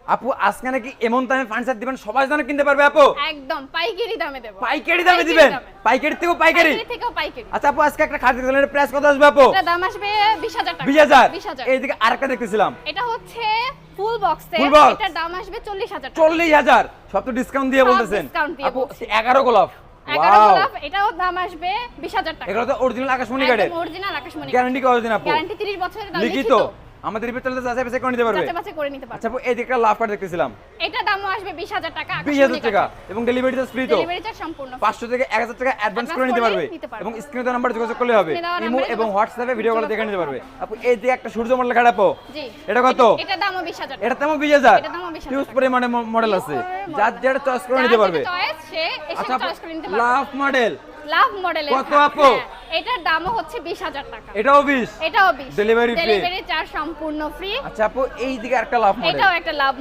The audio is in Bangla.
আপু আজকে নাকি এমন দামে ফার্নিচার দিবেন সবাই যেন কিনতে পারবে আপু? একদম পাইকারি দামে দেব। পাইকারি দামে দিবেন? পাইকারি থেকেও পাইকারি? পাইকারি থেকেও পাইকারি। আচ্ছা আপু আজকে একটা খাট দিলেন, এর প্রাইস কত আসবে আপু? এটা দাম আসবে 20000 টাকা। 20000? 20000। এইদিকে আরেকটা দেখতেছিলাম, এটা হচ্ছে ফুল বক্সে, Full box? এটার দাম আসবে 40000 টাকা। 40000? সব তো ডিসকাউন্ট দিয়ে সব বলতেছেন discount দিয়ে আপু। বলছি। 11 গোলাপ, 11 ওয়াও, গোলাপ, এটাও দাম আসবে 20000 টাকা। এগুলো তো অরিজিনাল আকাশমণি কাঠের? একদম অরিজিনাল আকাশমণি। গ্যারান্টি কতদিন আপু? গ্যারান্টি 30 বছরের, দাম লিখিত? আমাদের রিপোর্ট চলতে যাচাই বাছাই করে নিতে পারবে? যাচাই বাছাই করে নিতে পারবে। আচ্ছা আপু এইদিকে একটা লাভ কার্ড দেখতেছিলাম, এটা দামও আসবে 20000 টাকা। 20000 টাকা এবং ডেলিভারি চার্জ ফ্রি তো? ডেলিভারি চার্জ সম্পূর্ণ। 500 থেকে 1000 টাকা অ্যাডভান্স করে নিতে পারবে এবং স্ক্রিনে দেওয়া নাম্বার যোগাযোগ করলে হবে। স্ক্রিনে দেওয়া ইমো নাম্বারে এবং যোগাযোগ হোয়াটসঅ্যাপে ভিডিও কল দেখে নিতে পারবে। আপু এই যে একটা সূর্য মডেল খাট আপু, জি। এটা কত? এটা দামও 20000 টাকা। এটা তেমন 20000? এটা দামও 20000 হিউজ টাকা। পরিমাণে মডেল আছে, যার যেটা চয়েস করে নিতে পারবে। চয়েস সে এসে আচ্ছা চয়েস করে নিতে পারবে। লাভ মডেল লাভ মডেলের কত খাট, আপু? হ্যাঁ, এটার দামও হচ্ছে 20000 টাকা। এটাও 20? এটাও 20। Delivery free? ডেলিভারি চার্জ সম্পূর্ণ ফ্রি। আচ্ছা আপু এই দিকে একটা লাভ মডেল, এটাও একটা লাভ